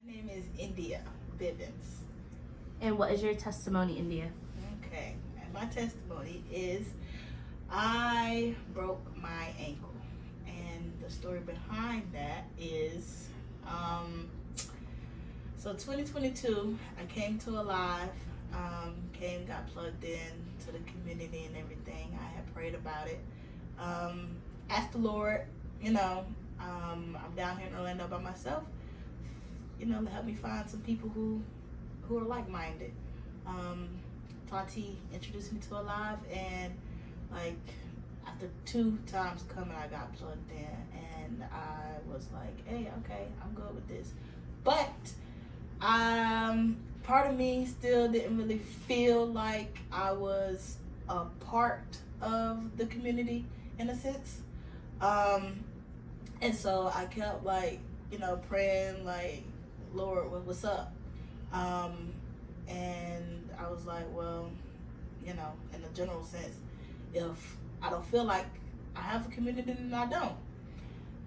My name is Indya Bivens. And what is your testimony, India? Okay, and my testimony is I broke my ankle, and the story behind that is, so 2022, I came to Alive, got plugged in to the community and everything. I had prayed about it, asked the Lord, you know, I'm down here in Orlando by myself, to help me find some people who are like-minded. Tati introduced me to Alive, and like after 2 times coming, I got plugged in, and I was like, hey, okay, I'm good with this. But part of me still didn't really feel like I was a part of the community in a sense. And so I kept praying like, Lord, what's up? And I was like, well, in a general sense, if I don't feel like I have a community, then I don't.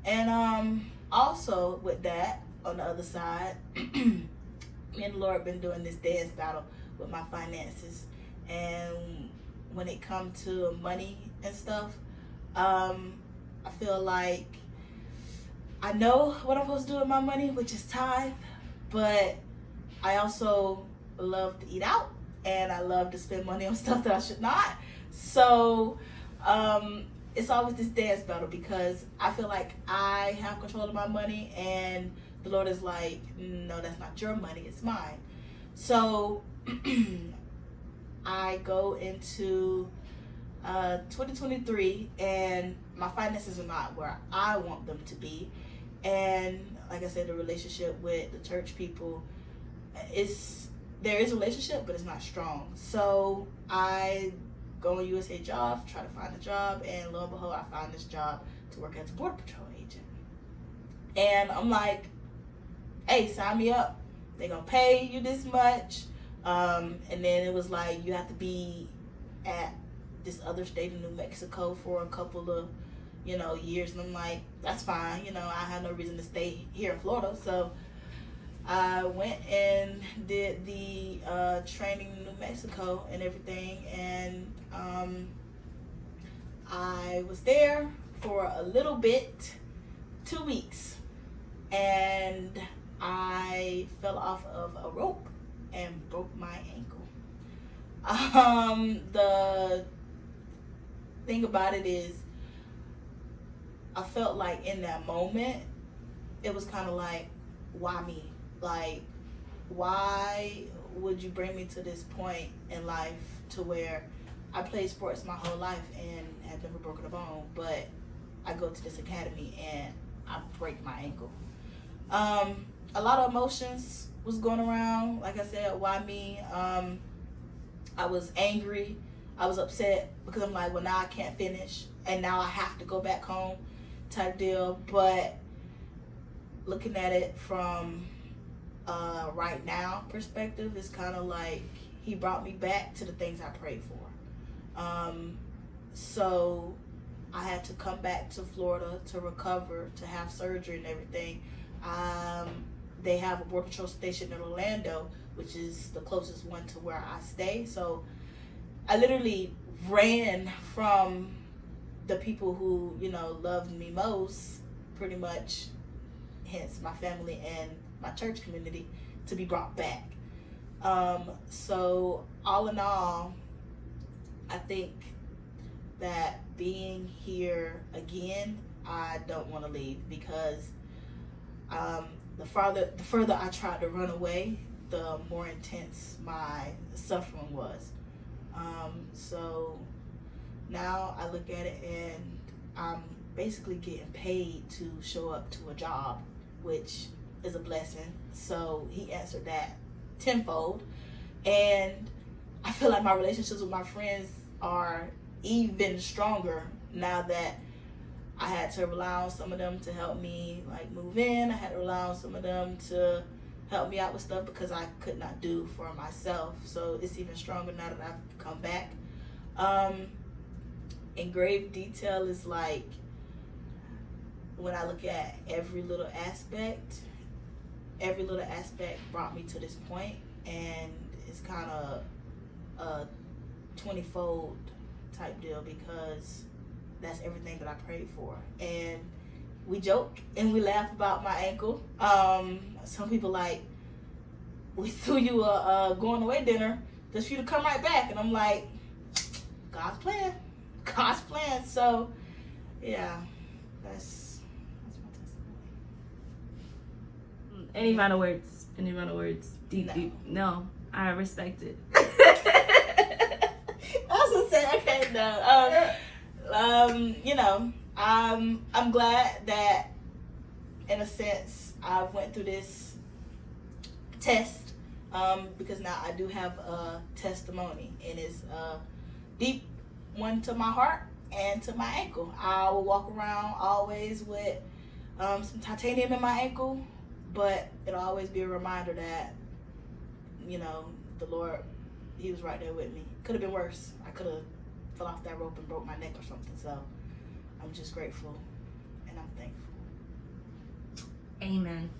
And also with that, on the other side, me and the Lord been doing this dance battle with my finances. And when it comes to money and stuff, I feel like I know what I'm supposed to do with my money, which is tithe, but I also love to eat out, and I love to spend money on stuff that I should not. So it's always this dance battle because I feel like I have control of my money, and the Lord is like, no, that's not your money, it's mine. So I go into 2023, and my finances are not where I want them to be. And like I said, the relationship with the church people there is a relationship, but it's not strong. So I go on USA Jobs, try to find a job, and lo and behold, I found this job to work as a Border Patrol agent. And I'm like, hey, sign me up. They're going to pay you this much. And then it was like, you have to be at this other state in New Mexico for a couple of, years. And I'm like, that's fine. I have no reason to stay here in Florida. So I went and did the training in New Mexico and everything, and I was there for a little bit, 2 weeks, and I fell off of a rope and broke my ankle. The thing about it is, I felt like in that moment, it was kind of like, why me? Like, why would you bring me to this point in life to where I played sports my whole life and have never broken a bone, but I go to this academy and I break my ankle? A lot of emotions was going around. Like I said, why me? I was angry. I was upset because I'm like, well, now I can't finish, and now I have to go back home type deal. But looking at it from right now perspective, is kind of like he brought me back to the things I prayed for. So I had to come back to Florida to recover, to have surgery and everything. They have a Border Patrol station in Orlando, which is the closest one to where I stay. So I literally ran from the people who, loved me most, pretty much, hence my family and my church community, to be brought back. So all in all, I think that being here again, I don't want to leave, because the further I tried to run away, the more intense my suffering was. So now I look at it, and I'm basically getting paid to show up to a job, which is a blessing. So he answered that tenfold. And I feel like my relationships with my friends are even stronger now that I had to rely on some of them to help me move in. I had to rely on some of them to help me out with stuff because I could not do for myself. So it's even stronger now that I've come back. In grave detail is like, when I look at every little aspect, every little aspect brought me to this point, and it's kind of a 20-fold type deal because that's everything that I prayed for. And we joke and we laugh about my ankle. Some people like, we threw you a going away dinner just for you to come right back, and I'm like, God's plan. God's plan. So yeah, that's my testimony. Any final words? Any final words? Deep, No. deep. No, I respect it. I was gonna say, okay, no. You know, I'm glad that, in a sense, I went through this test, because now I do have a testimony, and it's a deep one to my heart and to my ankle. I will walk around always with some titanium in my ankle, but it'll always be a reminder that, you know, the Lord, He was right there with me. Could have been worse. I could have fell off that rope and broke my neck or something. So I'm just grateful and I'm thankful. Amen.